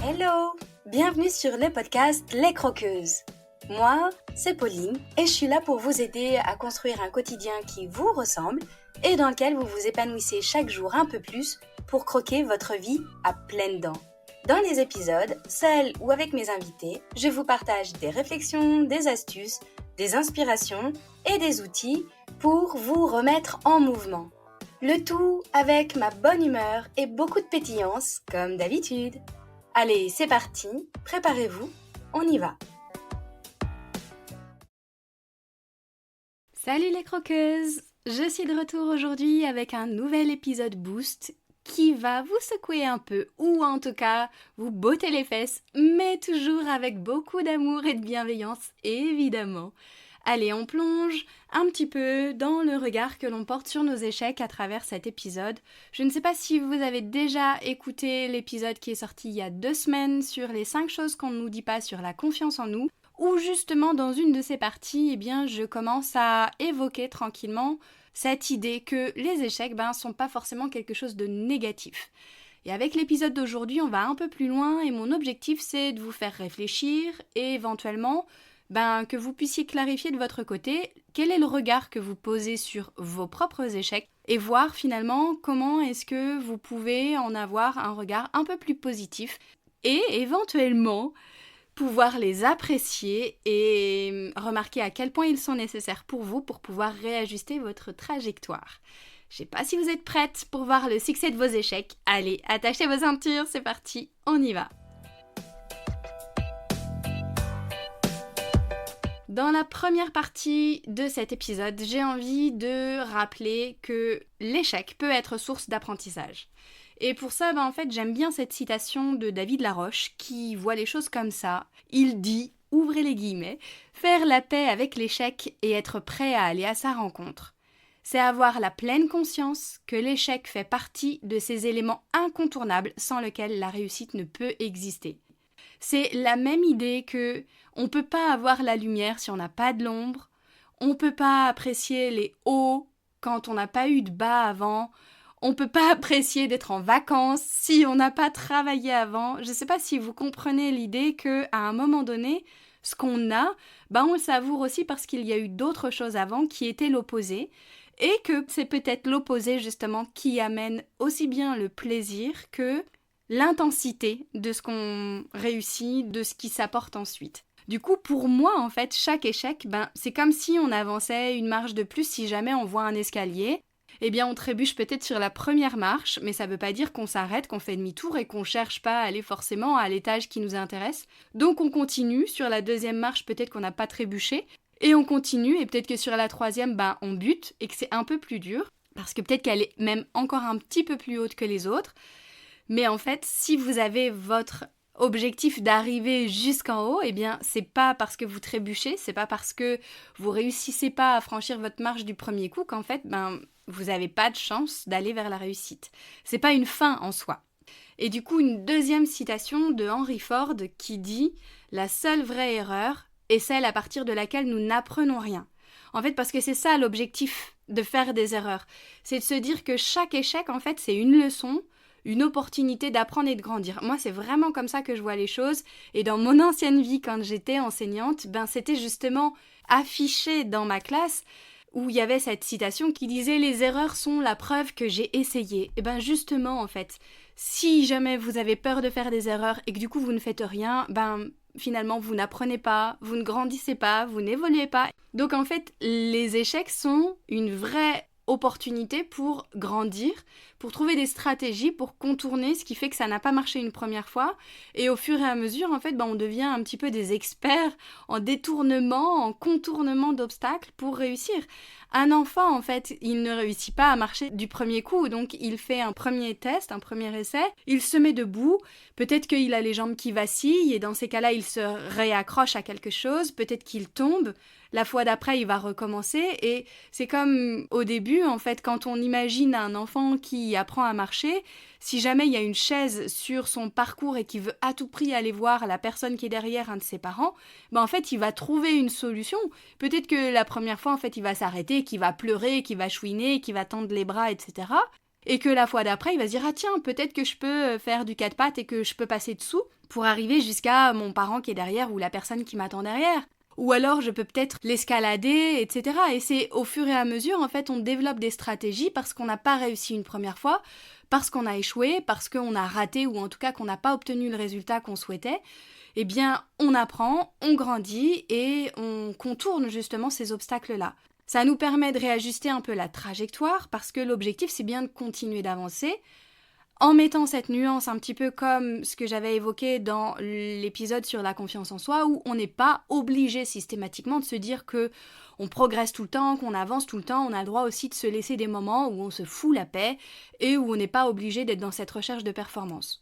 Hello! Bienvenue sur le podcast Les Croqueuses. Moi, c'est Pauline et je suis là pour vous aider à construire un quotidien qui vous ressemble et dans lequel vous vous épanouissez chaque jour un peu plus pour croquer votre vie à pleines dents. Dans les épisodes, seul ou avec mes invités, je vous partage des réflexions, des astuces, des inspirations et des outils pour vous remettre en mouvement. Le tout avec ma bonne humeur et beaucoup de pétillance, comme d'habitude. Allez, c'est parti, préparez-vous, on y va. Salut les croqueuses! Je suis de retour aujourd'hui avec un nouvel épisode Boost qui va vous secouer un peu, ou en tout cas vous botter les fesses, mais toujours avec beaucoup d'amour et de bienveillance, évidemment. Allez, on plonge un petit peu dans le regard que l'on porte sur nos échecs à travers cet épisode. Je ne sais pas si vous avez déjà écouté l'épisode qui est sorti il y a 2 semaines sur les 5 choses qu'on ne nous dit pas sur la confiance en nous, où justement dans une de ces parties, je commence à évoquer tranquillement cette idée que les échecs sont pas forcément quelque chose de négatif. Et avec l'épisode d'aujourd'hui, on va un peu plus loin et mon objectif c'est de vous faire réfléchir et éventuellement que vous puissiez clarifier de votre côté quel est le regard que vous posez sur vos propres échecs et voir finalement comment est-ce que vous pouvez en avoir un regard un peu plus positif et éventuellement pouvoir les apprécier et remarquer à quel point ils sont nécessaires pour vous pour pouvoir réajuster votre trajectoire. Je sais pas si vous êtes prêtes pour voir le succès de vos échecs. Allez, attachez vos ceintures, c'est parti, on y va. Dans la première partie de cet épisode, j'ai envie de rappeler que l'échec peut être source d'apprentissage. Et pour ça, en fait, j'aime bien cette citation de David Laroche qui voit les choses comme ça. Il dit, ouvrez les guillemets, « Faire la paix avec l'échec et être prêt à aller à sa rencontre. C'est avoir la pleine conscience que l'échec fait partie de ces éléments incontournables sans lesquels la réussite ne peut exister. » C'est la même idée que on peut pas avoir la lumière si on n'a pas de l'ombre, on peut pas apprécier les hauts quand on n'a pas eu de bas avant, on peut pas apprécier d'être en vacances si on n'a pas travaillé avant. Je sais pas si vous comprenez l'idée que à un moment donné, ce qu'on a, on le savoure aussi parce qu'il y a eu d'autres choses avant qui étaient l'opposé et que c'est peut-être l'opposé justement qui amène aussi bien le plaisir que l'intensité de ce qu'on réussit, de ce qui s'apporte ensuite. Du coup, pour moi, en fait, chaque échec, c'est comme si on avançait une marche de plus si jamais on voit un escalier. On trébuche peut-être sur la première marche, mais ça veut pas dire qu'on s'arrête, qu'on fait demi-tour et qu'on cherche pas à aller forcément à l'étage qui nous intéresse. Donc on continue, sur la deuxième marche, peut-être qu'on n'a pas trébuché, et on continue, et peut-être que sur la troisième, on bute, et que c'est un peu plus dur, parce que peut-être qu'elle est même encore un petit peu plus haute que les autres. Mais en fait, si vous avez votre objectif d'arriver jusqu'en haut, c'est pas parce que vous trébuchez, c'est pas parce que vous réussissez pas à franchir votre marche du premier coup qu'en fait, vous avez pas de chance d'aller vers la réussite. C'est pas une fin en soi. Et du coup, une deuxième citation de Henry Ford qui dit « La seule vraie erreur est celle à partir de laquelle nous n'apprenons rien ». En fait, parce que c'est ça l'objectif de faire des erreurs. C'est de se dire que chaque échec, en fait, c'est une leçon, une opportunité d'apprendre et de grandir. Moi, c'est vraiment comme ça que je vois les choses. Et dans mon ancienne vie, quand j'étais enseignante, c'était justement affiché dans ma classe où il y avait cette citation qui disait « Les erreurs sont la preuve que j'ai essayé ». Et justement, en fait, si jamais vous avez peur de faire des erreurs et que du coup vous ne faites rien, finalement vous n'apprenez pas, vous ne grandissez pas, vous n'évoluez pas. Donc en fait, les échecs sont une vraie opportunité pour grandir, pour trouver des stratégies, pour contourner ce qui fait que ça n'a pas marché une première fois. Et au fur et à mesure, en fait, on devient un petit peu des experts en détournement, en contournement d'obstacles pour réussir. Un enfant, en fait, il ne réussit pas à marcher du premier coup, donc il fait un premier test, un premier essai, il se met debout, peut-être qu'il a les jambes qui vacillent, et dans ces cas-là, il se réaccroche à quelque chose, peut-être qu'il tombe, la fois d'après, il va recommencer, et c'est comme au début, en fait, quand on imagine un enfant qui apprend à marcher, si jamais il y a une chaise sur son parcours et qu'il veut à tout prix aller voir la personne qui est derrière un de ses parents, en fait, il va trouver une solution. Peut-être que la première fois, en fait, il va s'arrêter, qu'il va pleurer, qu'il va chouiner, qu'il va tendre les bras, etc. Et que la fois d'après, il va se dire « Ah tiens, peut-être que je peux faire du 4 pattes et que je peux passer dessous ». pour arriver jusqu'à mon parent qui est derrière ou la personne qui m'attend derrière. Ou alors je peux peut-être l'escalader, etc. Et c'est au fur et à mesure, en fait, on développe des stratégies parce qu'on n'a pas réussi une première fois, parce qu'on a échoué, parce qu'on a raté ou en tout cas qu'on n'a pas obtenu le résultat qu'on souhaitait. Eh bien, on apprend, on grandit et on contourne justement ces obstacles-là. Ça nous permet de réajuster un peu la trajectoire parce que l'objectif, c'est bien de continuer d'avancer en mettant cette nuance un petit peu comme ce que j'avais évoqué dans l'épisode sur la confiance en soi, où on n'est pas obligé systématiquement de se dire que on progresse tout le temps, qu'on avance tout le temps, on a le droit aussi de se laisser des moments où on se fout la paix et où on n'est pas obligé d'être dans cette recherche de performance.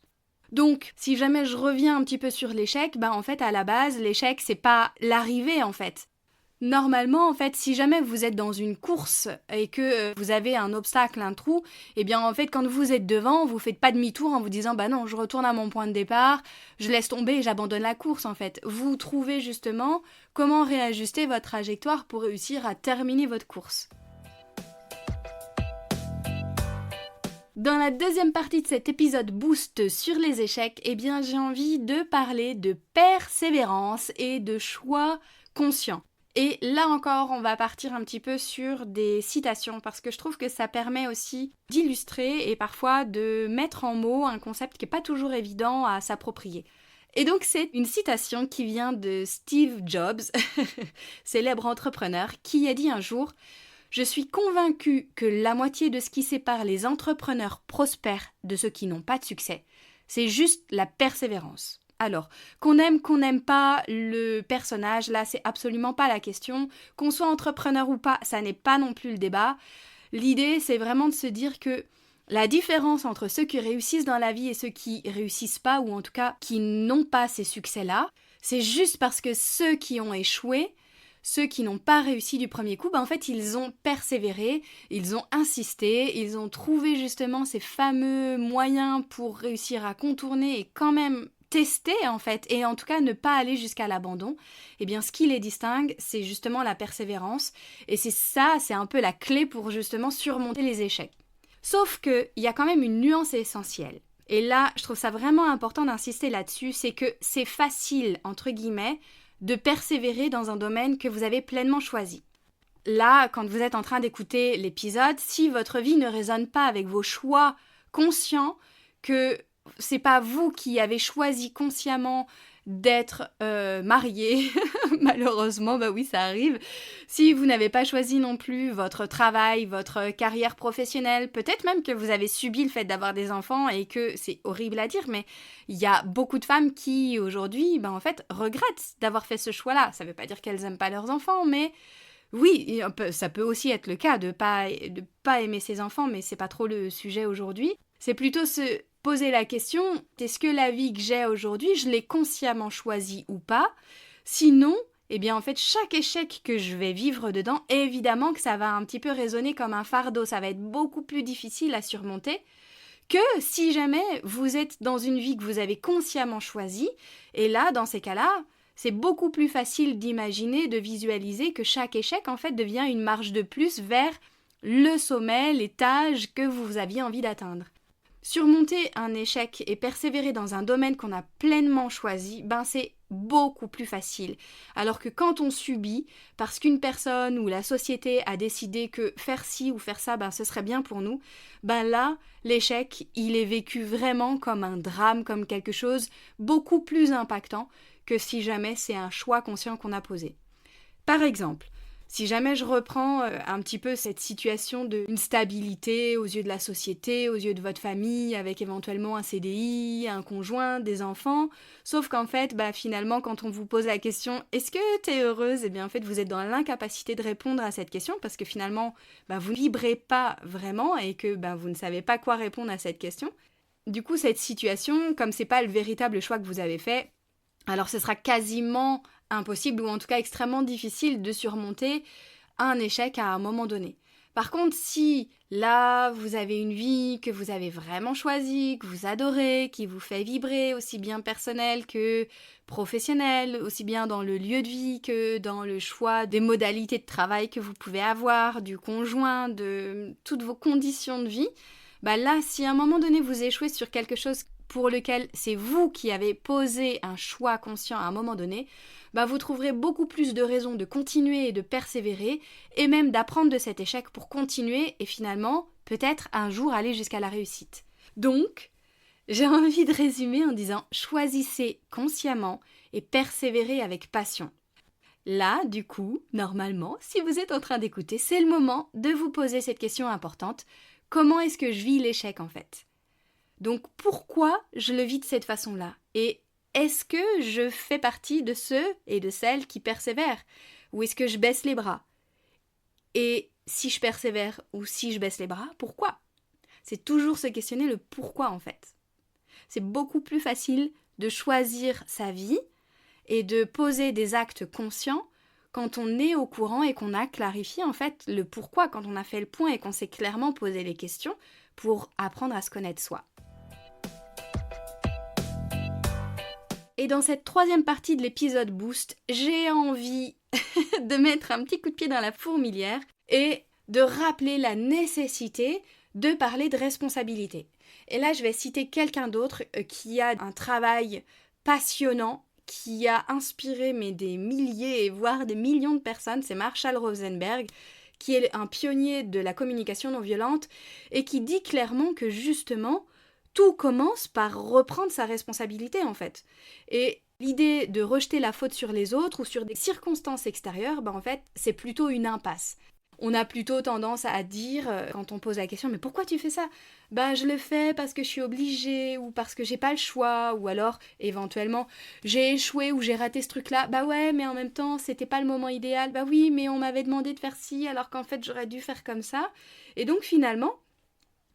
Donc, si jamais je reviens un petit peu sur l'échec, en fait, à la base, l'échec, c'est pas l'arrivée, en fait. Normalement, en fait, si jamais vous êtes dans une course et que vous avez un obstacle, un trou, eh bien, en fait, quand vous êtes devant, vous faites pas demi-tour en vous disant « Bah non, je retourne à mon point de départ, je laisse tomber et j'abandonne la course », en fait. Vous trouvez justement comment réajuster votre trajectoire pour réussir à terminer votre course. Dans la deuxième partie de cet épisode boost sur les échecs, eh bien, j'ai envie de parler de persévérance et de choix conscients. Et là encore, on va partir un petit peu sur des citations parce que je trouve que ça permet aussi d'illustrer et parfois de mettre en mots un concept qui n'est pas toujours évident à s'approprier. Et donc c'est une citation qui vient de Steve Jobs, célèbre entrepreneur, qui a dit un jour « Je suis convaincu que la moitié de ce qui sépare les entrepreneurs prospères de ceux qui n'ont pas de succès, c'est juste la persévérance. » Alors, qu'on n'aime pas le personnage, là, c'est absolument pas la question. Qu'on soit entrepreneur ou pas, ça n'est pas non plus le débat. L'idée, c'est vraiment de se dire que la différence entre ceux qui réussissent dans la vie et ceux qui réussissent pas, ou en tout cas qui n'ont pas ces succès-là, c'est juste parce que ceux qui ont échoué, ceux qui n'ont pas réussi du premier coup, en fait, ils ont persévéré, ils ont insisté, ils ont trouvé justement ces fameux moyens pour réussir à contourner et quand même tester en fait, et en tout cas ne pas aller jusqu'à l'abandon. Eh bien, ce qui les distingue, c'est justement la persévérance, et c'est un peu la clé pour justement surmonter les échecs. Sauf qu'il y a quand même une nuance essentielle. Et là, je trouve ça vraiment important d'insister là-dessus, c'est que c'est facile, entre guillemets, de persévérer dans un domaine que vous avez pleinement choisi. Là, quand vous êtes en train d'écouter l'épisode, si votre vie ne résonne pas avec vos choix conscients, que c'est pas vous qui avez choisi consciemment d'être marié, malheureusement, oui, ça arrive. Si vous n'avez pas choisi non plus votre travail, votre carrière professionnelle, peut-être même que vous avez subi le fait d'avoir des enfants et que c'est horrible à dire, mais il y a beaucoup de femmes qui, aujourd'hui, en fait, regrettent d'avoir fait ce choix-là. Ça veut pas dire qu'elles aiment pas leurs enfants, mais oui, ça peut aussi être le cas de pas aimer ses enfants, mais c'est pas trop le sujet aujourd'hui. C'est plutôt se poser la question, est-ce que la vie que j'ai aujourd'hui, je l'ai consciemment choisie ou pas ? Sinon, eh bien en fait, chaque échec que je vais vivre dedans, évidemment que ça va un petit peu résonner comme un fardeau, ça va être beaucoup plus difficile à surmonter que si jamais vous êtes dans une vie que vous avez consciemment choisie, et là, dans ces cas-là, c'est beaucoup plus facile d'imaginer, de visualiser que chaque échec, en fait, devient une marche de plus vers le sommet, l'étage que vous aviez envie d'atteindre. Surmonter un échec et persévérer dans un domaine qu'on a pleinement choisi, c'est beaucoup plus facile. Alors que quand on subit, parce qu'une personne ou la société a décidé que faire ci ou faire ça, ce serait bien pour nous, là, l'échec, il est vécu vraiment comme un drame, comme quelque chose beaucoup plus impactant que si jamais c'est un choix conscient qu'on a posé. Par exemple, si jamais je reprends un petit peu cette situation d'une stabilité aux yeux de la société, aux yeux de votre famille, avec éventuellement un CDI, un conjoint, des enfants, sauf qu'en fait, finalement, quand on vous pose la question « Est-ce que tu es heureuse ?», eh bien en fait, vous êtes dans l'incapacité de répondre à cette question parce que finalement, vous ne vibrez pas vraiment et que vous ne savez pas quoi répondre à cette question. Du coup, cette situation, comme c'est pas le véritable choix que vous avez fait, alors ce sera quasiment impossible ou en tout cas extrêmement difficile de surmonter un échec à un moment donné. Par contre, si là vous avez une vie que vous avez vraiment choisie, que vous adorez, qui vous fait vibrer aussi bien personnel que professionnel, aussi bien dans le lieu de vie que dans le choix des modalités de travail que vous pouvez avoir, du conjoint, de toutes vos conditions de vie, là si à un moment donné vous échouez sur quelque chose pour lequel c'est vous qui avez posé un choix conscient à un moment donné, vous trouverez beaucoup plus de raisons de continuer et de persévérer, et même d'apprendre de cet échec pour continuer et finalement, peut-être un jour aller jusqu'à la réussite. Donc, j'ai envie de résumer en disant choisissez consciemment et persévérez avec passion. Là, du coup, normalement, si vous êtes en train d'écouter, c'est le moment de vous poser cette question importante. Comment est-ce que je vis l'échec en fait ? Donc pourquoi je le vis de cette façon-là ? Et est-ce que je fais partie de ceux et de celles qui persévèrent ? Ou est-ce que je baisse les bras ? Et si je persévère ou si je baisse les bras, pourquoi ? C'est toujours se questionner le pourquoi en fait. C'est beaucoup plus facile de choisir sa vie et de poser des actes conscients quand on est au courant et qu'on a clarifié en fait le pourquoi, quand on a fait le point et qu'on s'est clairement posé les questions pour apprendre à se connaître soi. Et dans cette troisième partie de l'épisode Boost, j'ai envie de mettre un petit coup de pied dans la fourmilière et de rappeler la nécessité de parler de responsabilité. Et là, je vais citer quelqu'un d'autre qui a un travail passionnant, qui a inspiré des milliers, voire des millions de personnes, c'est Marshall Rosenberg, qui est un pionnier de la communication non violente et qui dit clairement que justement, tout commence par reprendre sa responsabilité en fait. Et l'idée de rejeter la faute sur les autres ou sur des circonstances extérieures, en fait, c'est plutôt une impasse. On a plutôt tendance à dire, quand on pose la question, mais pourquoi tu fais ça ? Je le fais parce que je suis obligée, ou parce que j'ai pas le choix, ou alors, éventuellement, j'ai échoué ou j'ai raté ce truc-là. Ouais, mais en même temps, c'était pas le moment idéal. Oui, mais on m'avait demandé de faire ci, alors qu'en fait, j'aurais dû faire comme ça. Et donc, finalement,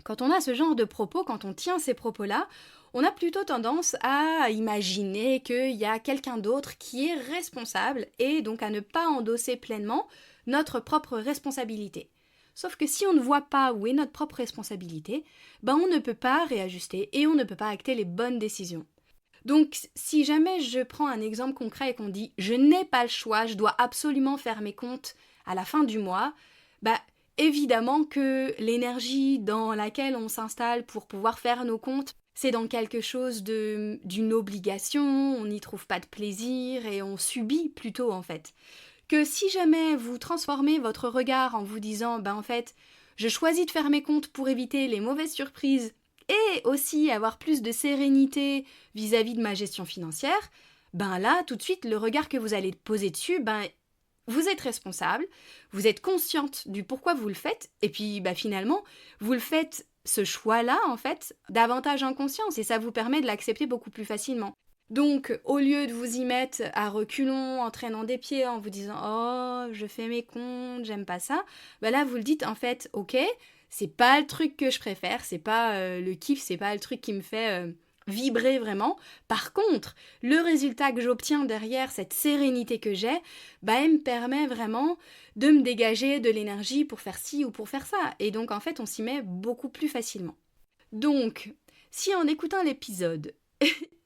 quand on a ce genre de propos, quand on tient ces propos-là, on a plutôt tendance à imaginer qu'il y a quelqu'un d'autre qui est responsable et donc à ne pas endosser pleinement notre propre responsabilité. Sauf que si on ne voit pas où est notre propre responsabilité, on ne peut pas réajuster et on ne peut pas acter les bonnes décisions. Donc si jamais je prends un exemple concret et qu'on dit « je n'ai pas le choix, je dois absolument faire mes comptes à la fin du mois », évidemment que l'énergie dans laquelle on s'installe pour pouvoir faire nos comptes, c'est dans quelque chose d'une obligation, on n'y trouve pas de plaisir et on subit plutôt en fait. Que si jamais vous transformez votre regard en vous disant en fait, je choisis de faire mes comptes pour éviter les mauvaises surprises et aussi avoir plus de sérénité vis-à-vis de ma gestion financière, là tout de suite le regard que vous allez poser dessus, vous êtes responsable, vous êtes consciente du pourquoi vous le faites, et puis finalement, vous le faites, ce choix-là, en fait, davantage en conscience, et ça vous permet de l'accepter beaucoup plus facilement. Donc, au lieu de vous y mettre à reculons, en traînant des pieds, en vous disant « Oh, je fais mes comptes, j'aime pas ça », là, vous le dites en fait « Ok, c'est pas le truc que je préfère, c'est pas le kiff, c'est pas le truc qui me fait... vibrer vraiment. Par contre, le résultat que j'obtiens derrière cette sérénité que j'ai, elle me permet vraiment de me dégager de l'énergie pour faire ci ou pour faire ça. Et donc, en fait, on s'y met beaucoup plus facilement. Donc, si en écoutant l'épisode,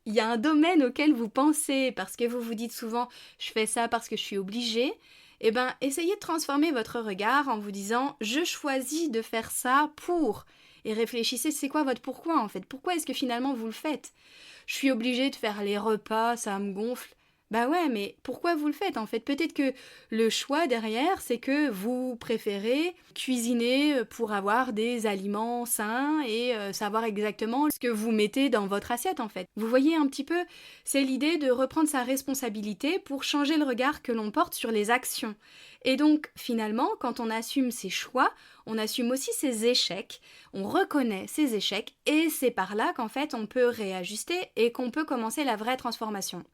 il y a un domaine auquel vous pensez, parce que vous vous dites souvent « je fais ça parce que je suis obligée », essayez de transformer votre regard en vous disant « je choisis de faire ça pour ». Et réfléchissez, c'est quoi votre pourquoi en fait ? Pourquoi est-ce que finalement vous le faites ? Je suis obligée de faire les repas, ça me gonfle. Ouais, mais pourquoi vous le faites en fait ? Peut-être que le choix derrière, c'est que vous préférez cuisiner pour avoir des aliments sains et savoir exactement ce que vous mettez dans votre assiette en fait. Vous voyez un petit peu, c'est l'idée de reprendre sa responsabilité pour changer le regard que l'on porte sur les actions. Et donc finalement, quand on assume ses choix, on assume aussi ses échecs, on reconnaît ses échecs et c'est par là qu'en fait on peut réajuster et qu'on peut commencer la vraie transformation.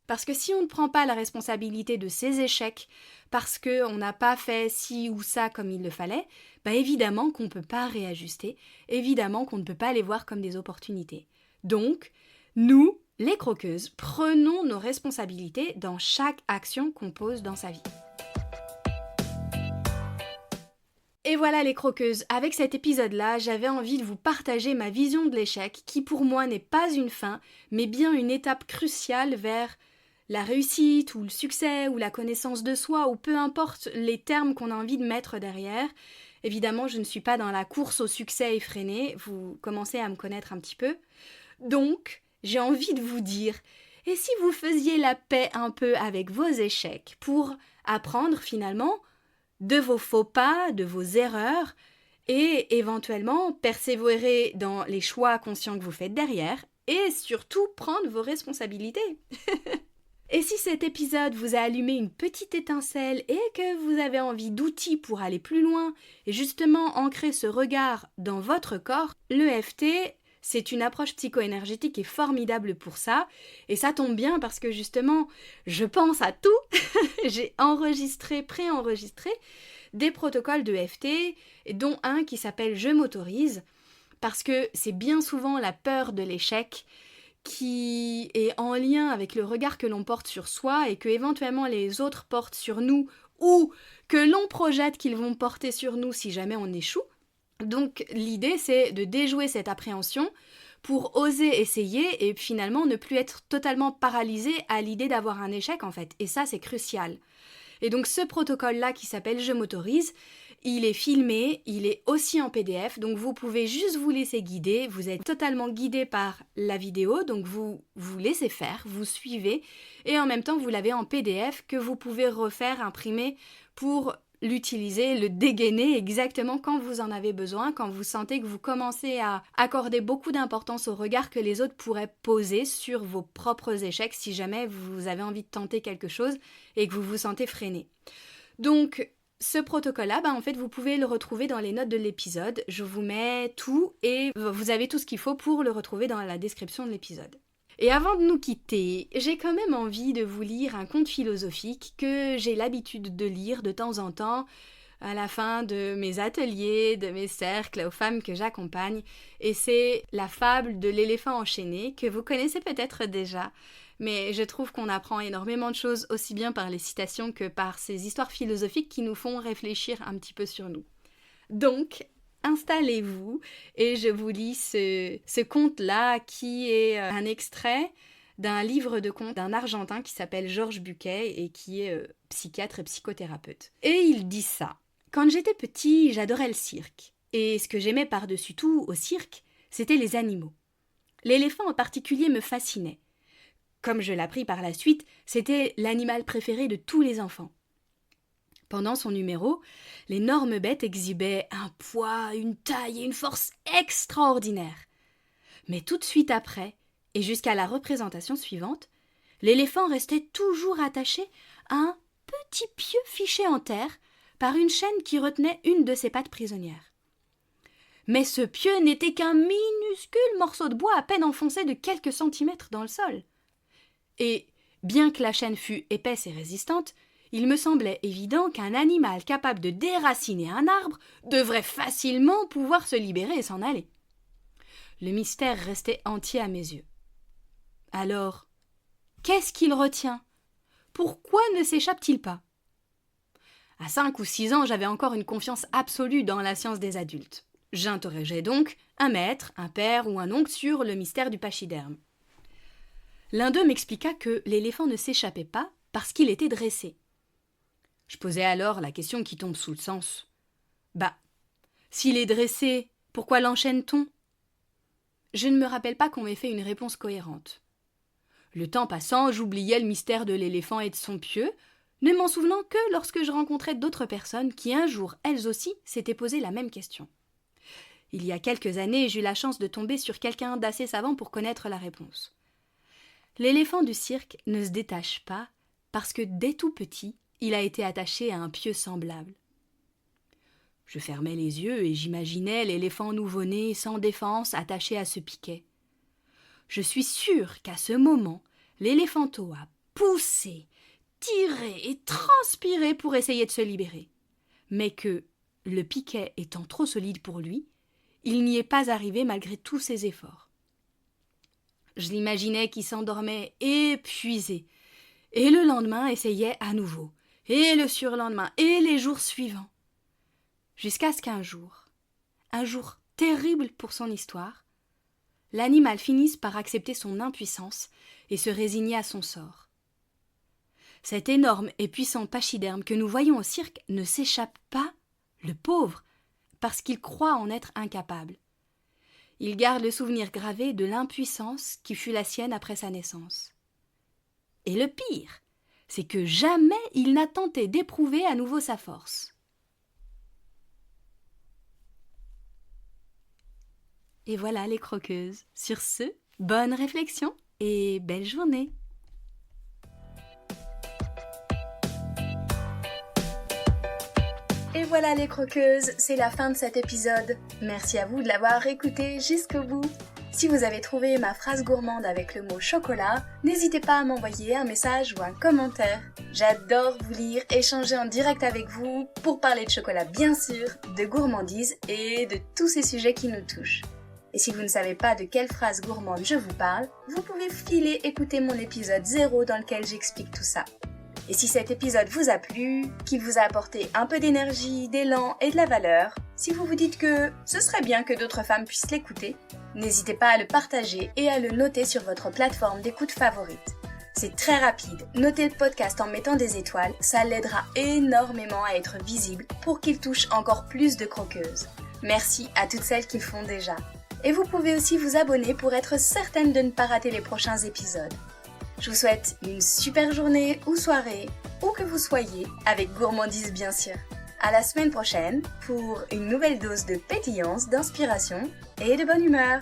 Parce que si on ne prend pas la responsabilité de ses échecs, parce qu'on n'a pas fait ci ou ça comme il le fallait, évidemment qu'on ne peut pas réajuster, évidemment qu'on ne peut pas les voir comme des opportunités. Donc, nous, les croqueuses, prenons nos responsabilités dans chaque action qu'on pose dans sa vie. Et voilà les croqueuses, avec cet épisode-là, j'avais envie de vous partager ma vision de l'échec, qui pour moi n'est pas une fin, mais bien une étape cruciale vers la réussite, ou le succès, ou la connaissance de soi, ou peu importe les termes qu'on a envie de mettre derrière. Évidemment, je ne suis pas dans la course au succès effréné, vous commencez à me connaître un petit peu. Donc, j'ai envie de vous dire, et si vous faisiez la paix un peu avec vos échecs pour apprendre finalement de vos faux pas, de vos erreurs, et éventuellement persévérer dans les choix conscients que vous faites derrière, et surtout prendre vos responsabilités. Et si cet épisode vous a allumé une petite étincelle et que vous avez envie d'outils pour aller plus loin et justement ancrer ce regard dans votre corps, l'EFT, c'est une approche psycho-énergétique et formidable pour ça. Et ça tombe bien parce que justement, je pense à tout. J'ai préenregistré des protocoles d'EFT, dont un qui s'appelle « Je m'autorise », parce que c'est bien souvent la peur de l'échec qui est en lien avec le regard que l'on porte sur soi et que éventuellement les autres portent sur nous ou que l'on projette qu'ils vont porter sur nous si jamais on échoue. Donc l'idée c'est de déjouer cette appréhension pour oser essayer et finalement ne plus être totalement paralysé à l'idée d'avoir un échec en fait. Et ça c'est crucial. Et donc ce protocole-là qui s'appelle « Je m'autorise », il est filmé, il est aussi en PDF, donc vous pouvez juste vous laisser guider, vous êtes totalement guidé par la vidéo, donc vous vous laissez faire, vous suivez, et en même temps vous l'avez en PDF que vous pouvez refaire, imprimer pour l'utiliser, le dégainer exactement quand vous en avez besoin, quand vous sentez que vous commencez à accorder beaucoup d'importance au regard que les autres pourraient poser sur vos propres échecs si jamais vous avez envie de tenter quelque chose et que vous vous sentez freiné. Donc, ce protocole-là, en fait, vous pouvez le retrouver dans les notes de l'épisode. Je vous mets tout et vous avez tout ce qu'il faut pour le retrouver dans la description de l'épisode. Et avant de nous quitter, j'ai quand même envie de vous lire un conte philosophique que j'ai l'habitude de lire de temps en temps à la fin de mes ateliers, de mes cercles aux femmes que j'accompagne. Et c'est la fable de l'éléphant enchaîné que vous connaissez peut-être déjà. Mais je trouve qu'on apprend énormément de choses aussi bien par les citations que par ces histoires philosophiques qui nous font réfléchir un petit peu sur nous. Donc, installez-vous et je vous lis ce conte-là qui est un extrait d'un livre de contes d'un Argentin qui s'appelle Georges Buquet et qui est psychiatre et psychothérapeute. Et il dit ça. Quand j'étais petit, j'adorais le cirque. Et ce que j'aimais par-dessus tout au cirque, c'était les animaux. L'éléphant en particulier me fascinait. Comme je l'appris par la suite, c'était l'animal préféré de tous les enfants. Pendant son numéro, l'énorme bête exhibait un poids, une taille et une force extraordinaires. Mais tout de suite après, et jusqu'à la représentation suivante, l'éléphant restait toujours attaché à un petit pieu fiché en terre par une chaîne qui retenait une de ses pattes prisonnières. Mais ce pieu n'était qu'un minuscule morceau de bois à peine enfoncé de quelques centimètres dans le sol. Et, bien que la chaîne fût épaisse et résistante, il me semblait évident qu'un animal capable de déraciner un arbre devrait facilement pouvoir se libérer et s'en aller. Le mystère restait entier à mes yeux. Alors, qu'est-ce qu'il retient ? Pourquoi ne s'échappe-t-il pas ? À 5 ou 6 ans, j'avais encore une confiance absolue dans la science des adultes. J'interrogeais donc un maître, un père ou un oncle sur le mystère du pachyderme. L'un d'eux m'expliqua que l'éléphant ne s'échappait pas parce qu'il était dressé. Je posai alors la question qui tombe sous le sens. S'il est dressé, pourquoi l'enchaîne-t-on ? Je ne me rappelle pas qu'on m'ait fait une réponse cohérente. Le temps passant, j'oubliais le mystère de l'éléphant et de son pieu, ne m'en souvenant que lorsque je rencontrais d'autres personnes qui un jour, elles aussi, s'étaient posé la même question. Il y a quelques années, j'eus la chance de tomber sur quelqu'un d'assez savant pour connaître la réponse. L'éléphant du cirque ne se détache pas parce que dès tout petit, il a été attaché à un pieu semblable. Je fermais les yeux et j'imaginais l'éléphant nouveau-né sans défense attaché à ce piquet. Je suis sûre qu'à ce moment, l'éléphanto a poussé, tiré et transpiré pour essayer de se libérer, mais que, le piquet étant trop solide pour lui, il n'y est pas arrivé malgré tous ses efforts. Je l'imaginais qui s'endormait épuisé, et le lendemain essayait à nouveau, et le surlendemain, et les jours suivants. Jusqu'à ce qu'un jour terrible pour son histoire, l'animal finisse par accepter son impuissance et se résigner à son sort. Cet énorme et puissant pachyderme que nous voyons au cirque ne s'échappe pas, le pauvre, parce qu'il croit en être incapable. Il garde le souvenir gravé de l'impuissance qui fut la sienne après sa naissance. Et le pire, c'est que jamais il n'a tenté d'éprouver à nouveau sa force. Et voilà les croqueuses. Sur ce, bonne réflexion et belle journée. Et voilà les croqueuses, c'est la fin de cet épisode. Merci à vous de l'avoir écouté jusqu'au bout. Si vous avez trouvé ma phrase gourmande avec le mot chocolat, n'hésitez pas à m'envoyer un message ou un commentaire. J'adore vous lire, échanger en direct avec vous pour parler de chocolat bien sûr, de gourmandise et de tous ces sujets qui nous touchent. Et si vous ne savez pas de quelle phrase gourmande je vous parle, vous pouvez filer écouter mon épisode 0 dans lequel j'explique tout ça. Et si cet épisode vous a plu, qu'il vous a apporté un peu d'énergie, d'élan et de la valeur, si vous vous dites que ce serait bien que d'autres femmes puissent l'écouter, n'hésitez pas à le partager et à le noter sur votre plateforme d'écoute favorite. C'est très rapide, notez le podcast en mettant des étoiles, ça l'aidera énormément à être visible pour qu'il touche encore plus de croqueuses. Merci à toutes celles qui le font déjà. Et vous pouvez aussi vous abonner pour être certaine de ne pas rater les prochains épisodes. Je vous souhaite une super journée ou soirée, où que vous soyez, avec gourmandise bien sûr. À la semaine prochaine pour une nouvelle dose de pétillance, d'inspiration et de bonne humeur.